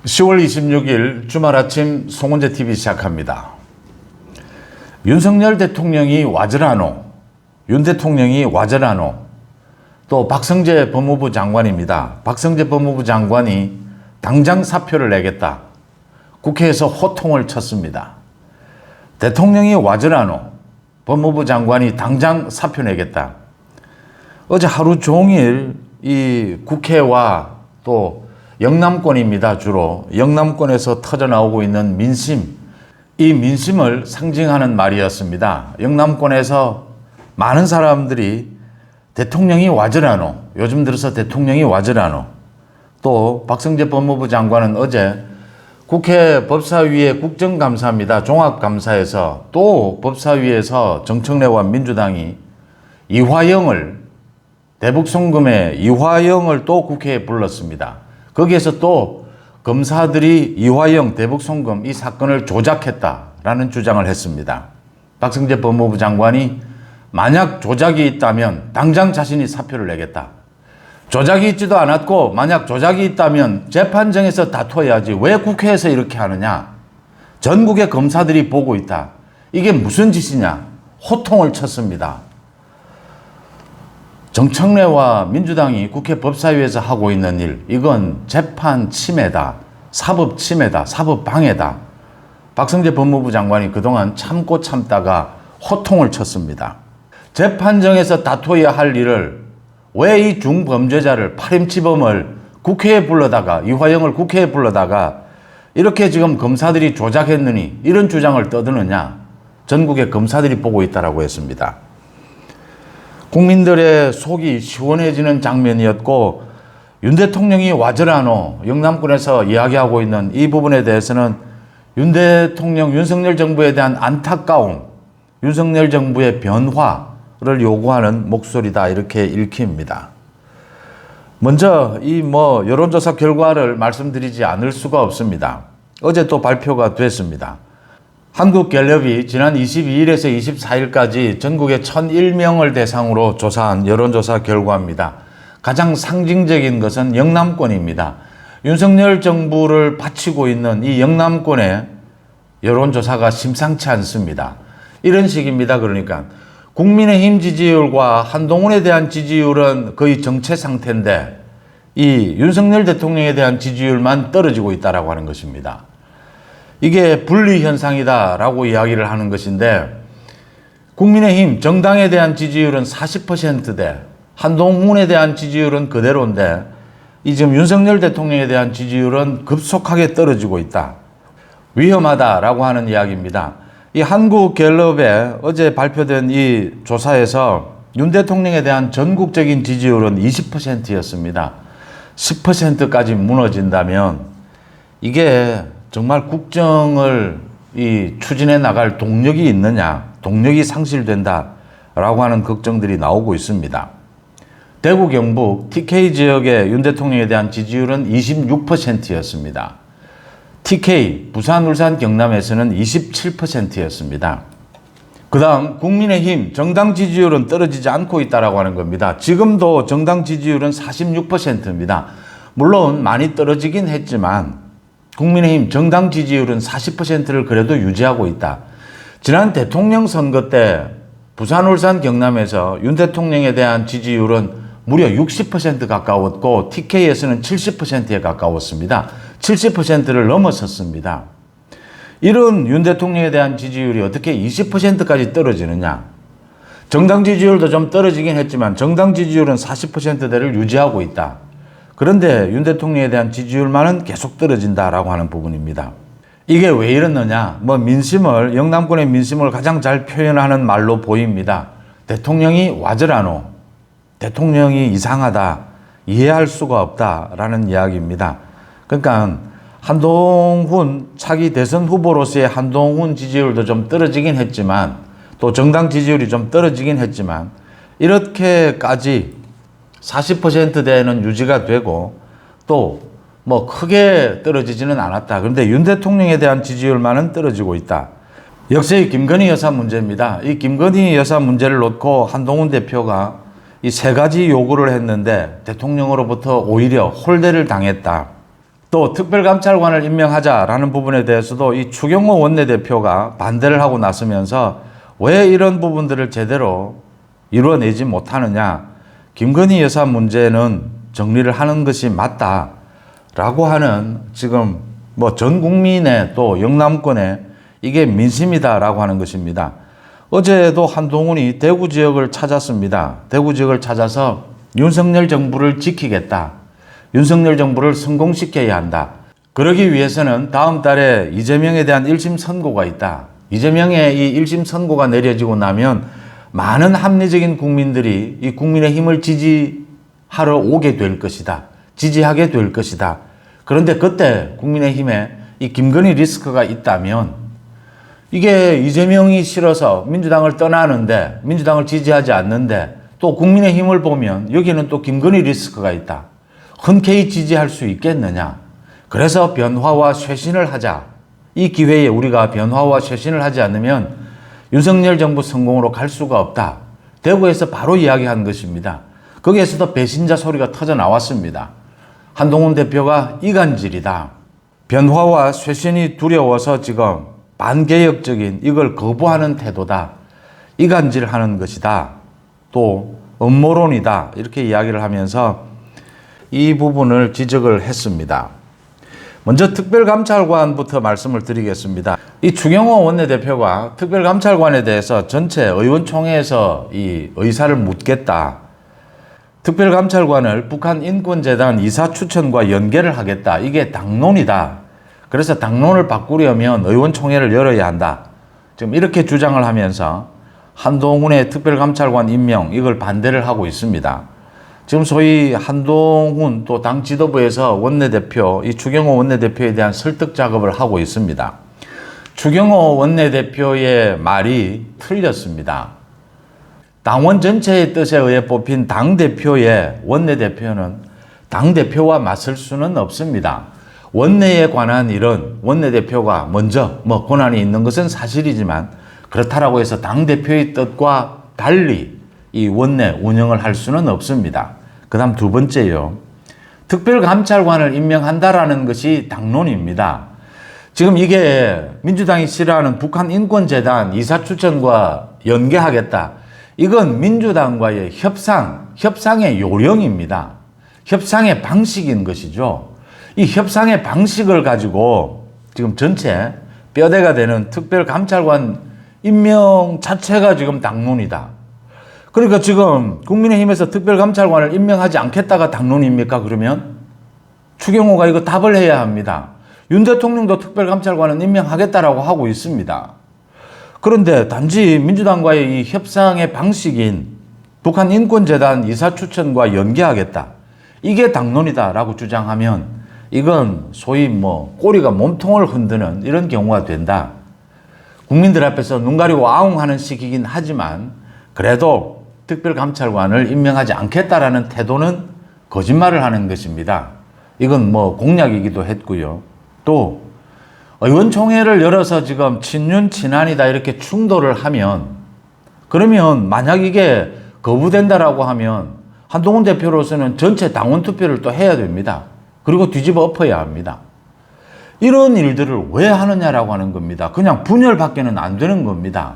10월 26일 주말 아침 송원재 TV 시작합니다. 윤석열 대통령이 와저라노, 윤 대통령이 와저라노, 또 박성재 법무부 장관입니다. 박성재 법무부 장관이 당장 사표를 내겠다. 국회에서 호통을 쳤습니다. 대통령이 와저라노, 법무부 장관이 당장 사표 내겠다. 어제 하루 종일 이 국회와 또 영남권입니다. 주로 영남권에서 터져나오고 있는 민심, 이 민심을 상징하는 말이었습니다. 영남권에서 많은 사람들이 대통령이 와저라노, 요즘 들어서 대통령이 와저라노, 또 박성재 법무부 장관은 어제 국회 법사위의 국정감사입니다. 종합감사에서 또 법사위에서 정청래와 민주당이 이화영을, 대북송금의 이화영을 또 국회에 불렀습니다. 거기에서 또 검사들이 이화영 대북송금 이 사건을 조작했다라는 주장을 했습니다. 박성재 법무부 장관이 만약 조작이 있다면 당장 자신이 사표를 내겠다. 조작이 있지도 않았고 만약 조작이 있다면 재판정에서 다투어야지 왜 국회에서 이렇게 하느냐. 전국의 검사들이 보고 있다. 이게 무슨 짓이냐. 호통을 쳤습니다. 정청래와 민주당이 국회 법사위에서 하고 있는 일, 이건 재판 침해다, 사법 침해다, 사법 방해다. 박성재 법무부 장관이 그동안 참고 참다가 호통을 쳤습니다. 재판정에서 다투어야 할 일을 왜 이 중범죄자를, 파림치범을 국회에 불러다가, 이화영을 국회에 불러다가 이렇게 지금 검사들이 조작했느니 이런 주장을 떠드느냐. 전국의 검사들이 보고 있다라고 했습니다. 국민들의 속이 시원해지는 장면이었고, 윤 대통령이 와저라노, 영남권에서 이야기하고 있는 이 부분에 대해서는 윤 대통령, 윤석열 정부에 대한 안타까움, 윤석열 정부의 변화를 요구하는 목소리다, 이렇게 읽힙니다. 먼저 이 여론조사 결과를 말씀드리지 않을 수가 없습니다. 어제 또 발표가 됐습니다. 한국갤럽이 지난 22일에서 24일까지 전국의 1001명을 대상으로 조사한 여론조사 결과입니다. 가장 상징적인 것은 영남권입니다. 윤석열 정부를 바치고 있는 이 영남권의 여론조사가 심상치 않습니다. 이런 식입니다. 그러니까 국민의힘 지지율과 한동훈에 대한 지지율은 거의 정체 상태인데 이 윤석열 대통령에 대한 지지율만 떨어지고 있다라고 하는 것입니다. 이게 분리현상이다라고 이야기를 하는 것인데, 국민의힘 정당에 대한 지지율은 40%대 한동훈에 대한 지지율은 그대로인데 이 지금 윤석열 대통령에 대한 지지율은 급속하게 떨어지고 있다. 위험하다라고 하는 이야기입니다. 이 한국갤럽에 어제 발표된 이 조사에서 윤 대통령에 대한 전국적인 지지율은 20%였습니다. 10%까지 무너진다면 이게 정말 국정을 추진해 나갈 동력이 있느냐, 동력이 상실된다라고 하는 걱정들이 나오고 있습니다. 대구 경북 TK 지역의 윤 대통령에 대한 지지율은 26%였습니다. TK 부산, 울산, 경남에서는 27%였습니다. 그 다음 국민의힘 정당 지지율은 떨어지지 않고 있다고 하는 겁니다. 지금도 정당 지지율은 46%입니다. 물론 많이 떨어지긴 했지만 국민의힘 정당 지지율은 40%를 그래도 유지하고 있다. 지난 대통령 선거 때 부산, 울산, 경남에서 윤 대통령에 대한 지지율은 무려 60% 가까웠고 TK에서는 70%에 가까웠습니다. 70%를 넘어섰습니다. 이런 윤 대통령에 대한 지지율이 어떻게 20%까지 떨어지느냐. 정당 지지율도 좀 떨어지긴 했지만 정당 지지율은 40%대를 유지하고 있다. 그런데 윤 대통령에 대한 지지율만은 계속 떨어진다라고 하는 부분입니다. 이게 왜 이러느냐? 민심을, 영남권의 민심을 가장 잘 표현하는 말로 보입니다. 대통령이 와저라노, 대통령이 이상하다, 이해할 수가 없다라는 이야기입니다. 그러니까 한동훈 차기 대선 후보로서의 한동훈 지지율도 좀 떨어지긴 했지만, 또 정당 지지율이 좀 떨어지긴 했지만, 이렇게까지 40%대는 유지가 되고 또 크게 떨어지지는 않았다. 그런데 윤 대통령에 대한 지지율만은 떨어지고 있다. 역시 김건희 여사 문제입니다. 이 김건희 여사 문제를 놓고 한동훈 대표가 이 세 가지 요구를 했는데 대통령으로부터 오히려 홀대를 당했다. 또 특별감찰관을 임명하자라는 부분에 대해서도 이 추경호 원내대표가 반대를 하고 나서면서 왜 이런 부분들을 제대로 이루어내지 못하느냐, 김건희 여사 문제는 정리를 하는 것이 맞다라고 하는 지금 뭐 전 국민의 또 영남권의 이게 민심이다라고 하는 것입니다. 어제도 한동훈이 대구 지역을 찾았습니다. 대구 지역을 찾아서 윤석열 정부를 지키겠다. 윤석열 정부를 성공시켜야 한다. 그러기 위해서는 다음 달에 이재명에 대한 1심 선고가 있다. 이재명의 이 1심 선고가 내려지고 나면 많은 합리적인 국민들이 이 국민의힘을 지지하러 오게 될 것이다. 지지하게 될 것이다. 그런데 그때 국민의힘에 이 김건희 리스크가 있다면 이게 이재명이 싫어서 민주당을 떠나는데 민주당을 지지하지 않는데 또 국민의힘을 보면 여기는 또 김건희 리스크가 있다. 흔쾌히 지지할 수 있겠느냐. 그래서 변화와 쇄신을 하자. 이 기회에 우리가 변화와 쇄신을 하지 않으면 윤석열 정부 성공으로 갈 수가 없다. 대구에서 바로 이야기한 것입니다. 거기에서도 배신자 소리가 터져 나왔습니다. 한동훈 대표가 이간질이다. 변화와 쇄신이 두려워서 지금 반개혁적인 이걸 거부하는 태도다. 이간질하는 것이다. 또 음모론이다. 이렇게 이야기를 하면서 이 부분을 지적을 했습니다. 먼저 특별감찰관부터 말씀을 드리겠습니다. 이 추경호 원내대표가 특별감찰관에 대해서 전체 의원총회에서 이 의사를 묻겠다. 특별감찰관을 북한 인권재단 이사 추천과 연계를 하겠다. 이게 당론이다. 그래서 당론을 바꾸려면 의원총회를 열어야 한다. 지금 이렇게 주장을 하면서 한동훈의 특별감찰관 임명 이걸 반대를 하고 있습니다. 지금 소위 한동훈 또 당 지도부에서 원내대표, 이 추경호 원내대표에 대한 설득 작업을 하고 있습니다. 추경호 원내대표의 말이 틀렸습니다. 당원 전체의 뜻에 의해 뽑힌 당대표의 원내대표는 당대표와 맞설 수는 없습니다. 원내에 관한 일은 원내대표가 먼저 권한이 있는 것은 사실이지만 그렇다라고 해서 당대표의 뜻과 달리 이 원내 운영을 할 수는 없습니다. 그 다음 두 번째요. 특별감찰관을 임명한다라는 것이 당론입니다. 지금 이게 민주당이 싫어하는 북한 인권재단 이사 추천과 연계하겠다. 이건 민주당과의 협상의 요령입니다. 협상의 방식인 것이죠. 이 협상의 방식을 가지고 지금 전체 뼈대가 되는 특별감찰관 임명 자체가 지금 당론이다. 그러니까 지금 국민의힘에서 특별감찰관을 임명하지 않겠다가 당론입니까? 그러면 추경호가 이거 답을 해야 합니다. 윤 대통령도 특별감찰관은 임명하겠다라고 하고 있습니다. 그런데 단지 민주당과의 이 협상의 방식인 북한 인권재단 이사 추천과 연계하겠다. 이게 당론이다라고 주장하면 이건 소위 꼬리가 몸통을 흔드는 이런 경우가 된다. 국민들 앞에서 눈 가리고 아웅하는 시기긴 하지만 그래도 특별감찰관을 임명하지 않겠다라는 태도는 거짓말을 하는 것입니다. 이건 공약이기도 했고요. 또 의원총회를 열어서 지금 친윤 친한이다 이렇게 충돌을 하면 그러면 만약 이게 거부된다라고 하면 한동훈 대표로서는 전체 당원 투표를 또 해야 됩니다. 그리고 뒤집어 엎어야 합니다. 이런 일들을 왜 하느냐라고 하는 겁니다. 그냥 분열밖에는 안 되는 겁니다.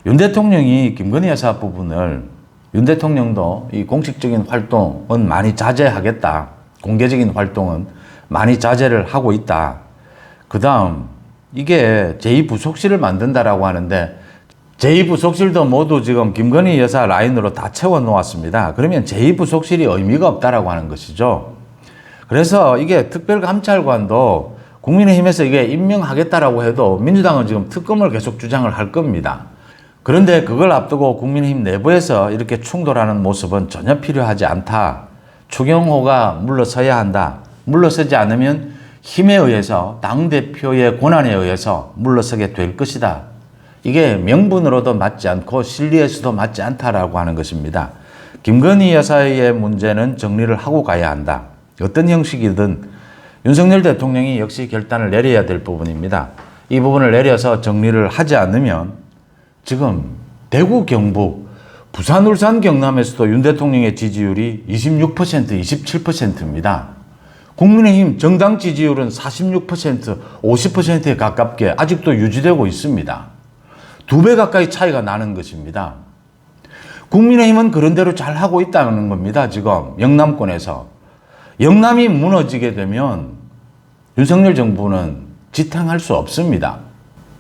윤 대통령이 김건희 여사 부분을 윤 대통령도 이 공식적인 활동은 많이 자제하겠다. 공개적인 활동은 많이 자제를 하고 있다. 그 다음 이게 제2부속실을 만든다라고 하는데 제2부속실도 모두 지금 김건희 여사 라인으로 다 채워놓았습니다. 그러면 제2부속실이 의미가 없다라고 하는 것이죠. 그래서 이게 특별감찰관도 국민의힘에서 이게 임명하겠다라고 해도 민주당은 지금 특검을 계속 주장을 할 겁니다. 그런데 그걸 앞두고 국민의힘 내부에서 이렇게 충돌하는 모습은 전혀 필요하지 않다. 추경호가 물러서야 한다. 물러서지 않으면 힘에 의해서 당대표의 권한에 의해서 물러서게 될 것이다. 이게 명분으로도 맞지 않고 실리에서도 맞지 않다라고 하는 것입니다. 김건희 여사의 문제는 정리를 하고 가야 한다. 어떤 형식이든 윤석열 대통령이 역시 결단을 내려야 될 부분입니다. 이 부분을 내려서 정리를 하지 않으면 지금 대구, 경북, 부산, 울산, 경남에서도 윤 대통령의 지지율이 26%, 27%입니다. 국민의힘 정당 지지율은 46%, 50%에 가깝게 아직도 유지되고 있습니다. 2배 가까이 차이가 나는 것입니다. 국민의힘은 그런 대로 잘하고 있다는 겁니다. 지금 영남권에서. 영남이 무너지게 되면 윤석열 정부는 지탱할 수 없습니다.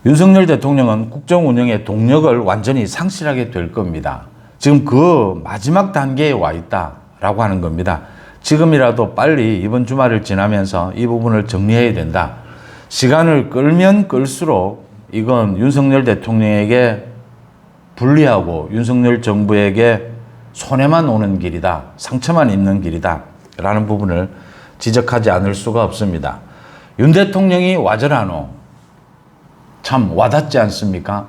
윤석열 대통령은 국정 운영의 동력을 완전히 상실하게 될 겁니다. 지금 그 마지막 단계에 와 있다라고 하는 겁니다. 지금이라도 빨리 이번 주말을 지나면서 이 부분을 정리해야 된다. 시간을 끌면 끌수록 이건 윤석열 대통령에게 불리하고 윤석열 정부에게 손해만 오는 길이다. 상처만 입는 길이다. 라는 부분을 지적하지 않을 수가 없습니다. 윤 대통령이 와저라노 참 와닿지 않습니까?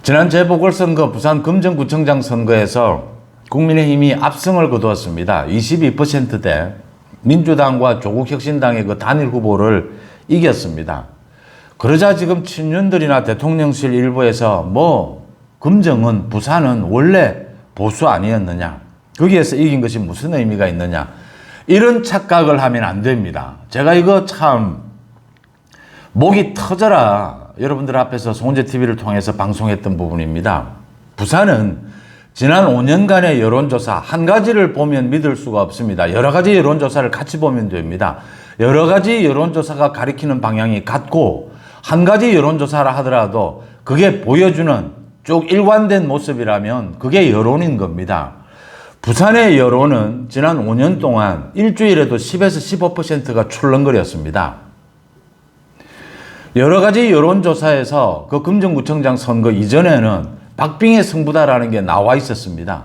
지난 재보궐선거 부산 금정구청장 선거에서 국민의힘이 압승을 거두었습니다. 22%대 민주당과 조국혁신당의 그 단일 후보를 이겼습니다. 그러자 지금 친윤들이나 대통령실 일부에서 금정은 부산은 원래 보수 아니었느냐, 거기에서 이긴 것이 무슨 의미가 있느냐, 이런 착각을 하면 안 됩니다. 제가 이거 참 목이 터져라 여러분들 앞에서 송은재 TV를 통해서 방송했던 부분입니다. 부산은 지난 5년간의 여론조사 한 가지를 보면 믿을 수가 없습니다. 여러 가지 여론조사를 같이 보면 됩니다. 여러 가지 여론조사가 가리키는 방향이 같고 한 가지 여론조사라 하더라도 그게 보여주는 쭉 일관된 모습이라면 그게 여론인 겁니다. 부산의 여론은 지난 5년 동안 일주일에도 10에서 15%가 출렁거렸습니다. 여러 가지 여론조사에서 그 금정구청장 선거 이전에는 박빙의 승부다라는 게 나와 있었습니다.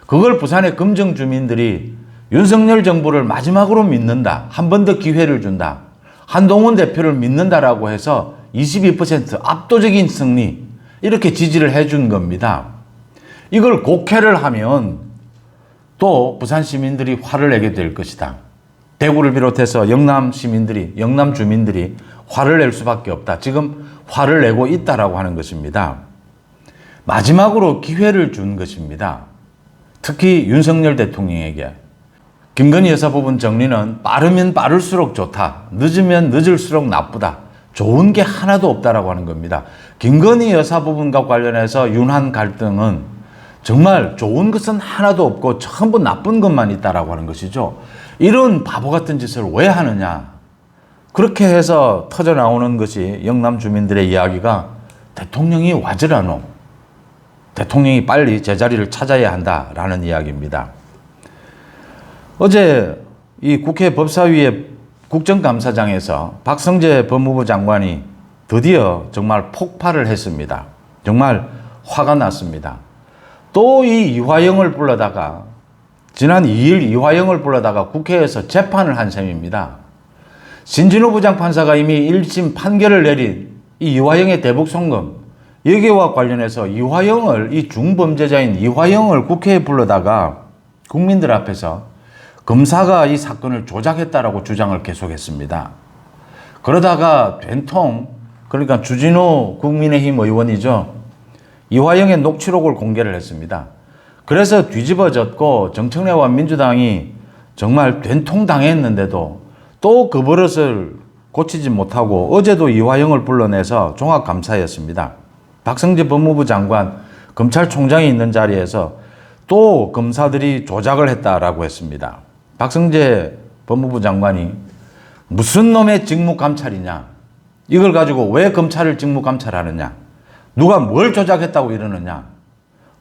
그걸 부산의 금정 주민들이 윤석열 정부를 마지막으로 믿는다. 한 번 더 기회를 준다. 한동훈 대표를 믿는다라고 해서 22% 압도적인 승리 이렇게 지지를 해준 겁니다. 이걸 곡해를 하면 또 부산 시민들이 화를 내게 될 것이다. 대구를 비롯해서 영남 시민들이, 영남 주민들이 화를 낼 수밖에 없다. 지금 화를 내고 있다라고 하는 것입니다. 마지막으로 기회를 준 것입니다. 특히 윤석열 대통령에게. 김건희 여사 부분 정리는 빠르면 빠를수록 좋다. 늦으면 늦을수록 나쁘다. 좋은 게 하나도 없다라고 하는 겁니다. 김건희 여사 부분과 관련해서 윤한 갈등은 정말 좋은 것은 하나도 없고 전부 나쁜 것만 있다라고 하는 것이죠. 이런 바보 같은 짓을 왜 하느냐. 그렇게 해서 터져 나오는 것이 영남 주민들의 이야기가 대통령이 와저라노. 대통령이 빨리 제자리를 찾아야 한다라는 이야기입니다. 어제 이 국회 법사위의 국정감사장에서 박성재 법무부 장관이 드디어 정말 폭발을 했습니다. 정말 화가 났습니다. 또 이 이화영을 불러다가 지난 2일 이화영을 불러다가 국회에서 재판을 한 셈입니다. 신진우 부장판사가 이미 1심 판결을 내린 이 이화영의 대북송금 여기와 관련해서 이화영을 이 중범죄자인 이화영을 국회에 불러다가 국민들 앞에서 검사가 이 사건을 조작했다라고 주장을 계속했습니다. 그러다가 된통 그러니까 주진우 국민의힘 의원이죠. 이화영의 녹취록을 공개를 했습니다. 그래서 뒤집어졌고 정청래와 민주당이 정말 된통 당했는데도 또 그 버릇을 고치지 못하고 어제도 이화영을 불러내서 종합감사였습니다. 박성재 법무부 장관, 검찰총장이 있는 자리에서 또 검사들이 조작을 했다라고 했습니다. 박성재 법무부 장관이 무슨 놈의 직무감찰이냐, 이걸 가지고 왜 검찰을 직무감찰하느냐, 누가 뭘 조작했다고 이러느냐,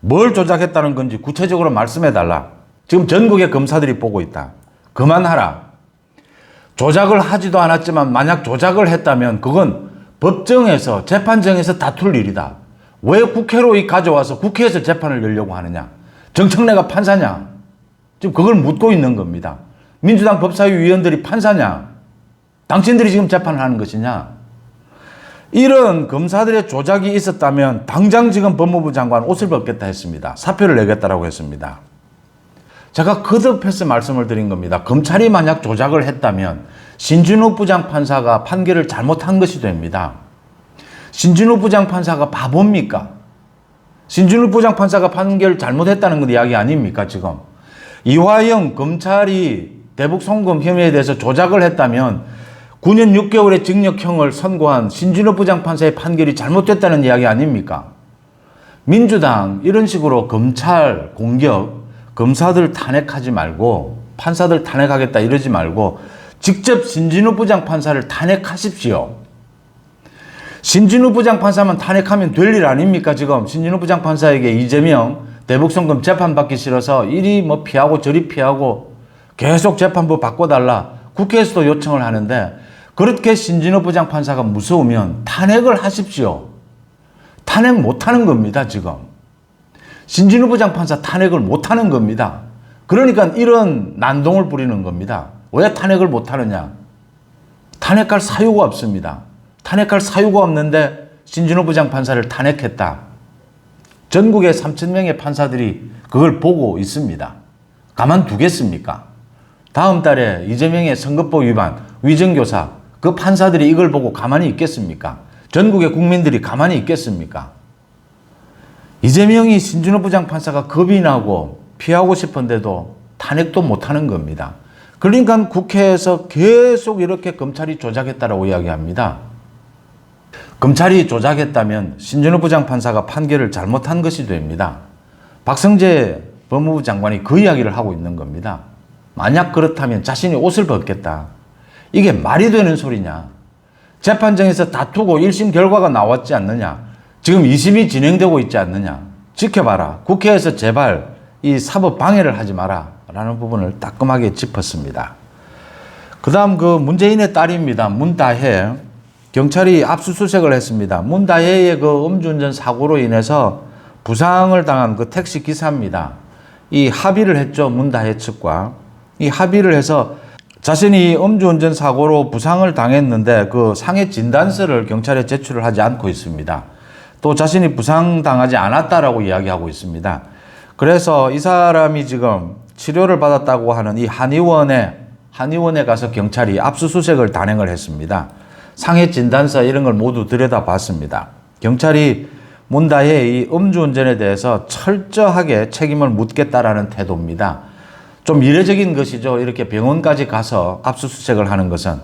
뭘 조작했다는 건지 구체적으로 말씀해달라. 지금 전국의 검사들이 보고 있다. 그만하라. 조작을 하지도 않았지만 만약 조작을 했다면 그건 법정에서 재판정에서 다툴 일이다. 왜 국회로 가져와서 국회에서 재판을 열려고 하느냐. 정청래가 판사냐. 지금 그걸 묻고 있는 겁니다. 민주당 법사위 위원들이 판사냐. 당신들이 지금 재판을 하는 것이냐. 이런 검사들의 조작이 있었다면 당장 지금 법무부 장관 옷을 벗겠다 했습니다. 사표를 내겠다라고 했습니다. 제가 거듭해서 말씀을 드린 겁니다. 검찰이 만약 조작을 했다면 신진우 부장판사가 판결을 잘못한 것이 됩니다. 신진우 부장판사가 바보입니까? 신진우 부장판사가 판결을 잘못했다는 건 이야기 아닙니까 지금? 이화영 검찰이 대북 송금 혐의에 대해서 조작을 했다면 9년 6개월의 징역형을 선고한 신진호 부장판사의 판결이 잘못됐다는 이야기 아닙니까? 민주당 이런 식으로 검찰 공격, 검사들 탄핵하지 말고 판사들 탄핵하겠다 이러지 말고 직접 신진호 부장판사를 탄핵하십시오. 신진호 부장판사만 탄핵하면 될 일 아닙니까? 지금 신진호 부장판사에게 이재명 대북송금 재판받기 싫어서 이리 뭐 피하고 저리 피하고 계속 재판부 바꿔달라 국회에서도 요청을 하는데 그렇게 신진호 부장판사가 무서우면 탄핵을 하십시오. 탄핵 못하는 겁니다. 지금 신진호 부장판사 탄핵을 못하는 겁니다. 그러니까 이런 난동을 부리는 겁니다. 왜 탄핵을 못하느냐? 탄핵할 사유가 없습니다. 탄핵할 사유가 없는데 신진호 부장판사를 탄핵했다. 전국의 3,000명의 판사들이 그걸 보고 있습니다. 가만두겠습니까? 다음 달에 이재명의 선거법 위반, 위정교사, 그 판사들이 이걸 보고 가만히 있겠습니까? 전국의 국민들이 가만히 있겠습니까? 이재명이 신진호 부장판사가 겁이 나고 피하고 싶은데도 탄핵도 못하는 겁니다. 그러니까 국회에서 계속 이렇게 검찰이 조작했다라고 이야기합니다. 검찰이 조작했다면 신진호 부장판사가 판결을 잘못한 것이 됩니다. 박성재 법무부 장관이 그 이야기를 하고 있는 겁니다. 만약 그렇다면 자신이 옷을 벗겠다. 이게 말이 되는 소리냐? 재판정에서 다투고 1심 결과가 나왔지 않느냐? 지금 2심이 진행되고 있지 않느냐? 지켜봐라. 국회에서 제발 이 사법 방해를 하지 마라. 라는 부분을 따끔하게 짚었습니다. 그 다음 그 문재인의 딸입니다. 문다혜. 경찰이 압수수색을 했습니다. 문다혜의 그 음주운전 사고로 인해서 부상을 당한 그 택시 기사입니다. 이 합의를 했죠. 문다혜 측과. 이 합의를 해서 자신이 음주운전 사고로 부상을 당했는데 그 상해 진단서를 경찰에 제출을 하지 않고 있습니다. 또 자신이 부상당하지 않았다라고 이야기하고 있습니다. 그래서 이 사람이 지금 치료를 받았다고 하는 이 한의원에 가서 경찰이 압수수색을 단행을 했습니다. 상해 진단서 이런 걸 모두 들여다봤습니다. 경찰이 문다혜의 이 음주운전에 대해서 철저하게 책임을 묻겠다라는 태도입니다. 좀 이례적인 것이죠. 이렇게 병원까지 가서 압수수색을 하는 것은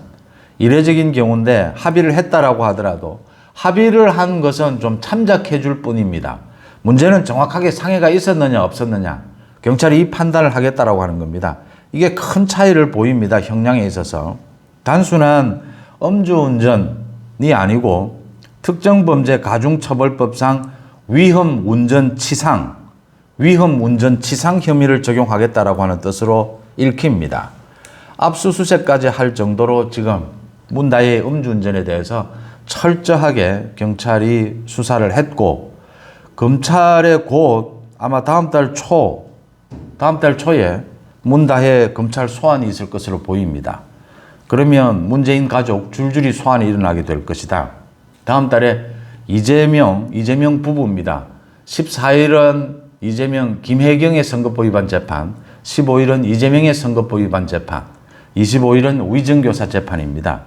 이례적인 경우인데 합의를 했다라고 하더라도 합의를 한 것은 좀 참작해 줄 뿐입니다. 문제는 정확하게 상해가 있었느냐 없었느냐 경찰이 이 판단을 하겠다라고 하는 겁니다. 이게 큰 차이를 보입니다. 형량에 있어서. 단순한 음주운전이 아니고 특정범죄 가중처벌법상 위험운전치상 혐의를 적용하겠다라고 하는 뜻으로 읽힙니다. 압수수색까지 할 정도로 지금 문다혜의 음주운전에 대해서 철저하게 경찰이 수사를 했고 검찰에 곧 아마 다음 달 초에 문다혜 검찰 소환이 있을 것으로 보입니다. 그러면 문재인 가족 줄줄이 소환이 일어나게 될 것이다. 다음 달에 이재명 부부입니다. 14일은 이재명 김혜경의 선거법 위반 재판, 15일은 이재명의 선거법 위반 재판, 25일은 위정교사 재판입니다.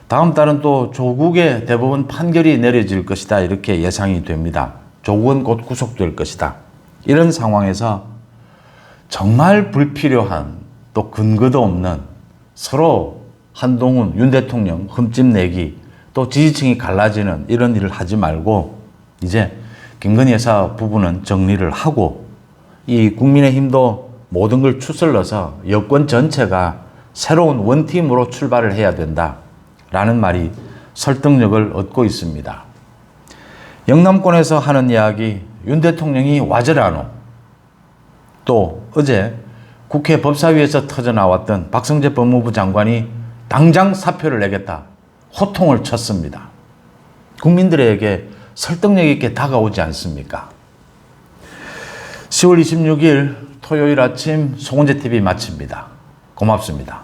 다음 달은 또 조국의 대법원 판결이 내려질 것이다. 이렇게 예상이 됩니다. 조국은 곧 구속될 것이다. 이런 상황에서 정말 불필요한 또 근거도 없는 서로 한동훈, 윤 대통령 흠집내기 또 지지층이 갈라지는 이런 일을 하지 말고 이제 김건희 여사 부부는 정리를 하고 이 국민의힘도 모든 걸 추슬러서 여권 전체가 새로운 원팀으로 출발을 해야 된다라는 말이 설득력을 얻고 있습니다. 영남권에서 하는 이야기 윤 대통령이 와저라노 또 어제 국회 법사위에서 터져나왔던 박성재 법무부 장관이 당장 사표를 내겠다 호통을 쳤습니다. 국민들에게 설득력 있게 다가오지 않습니까? 10월 26일 토요일 아침 송은재TV 마칩니다. 고맙습니다.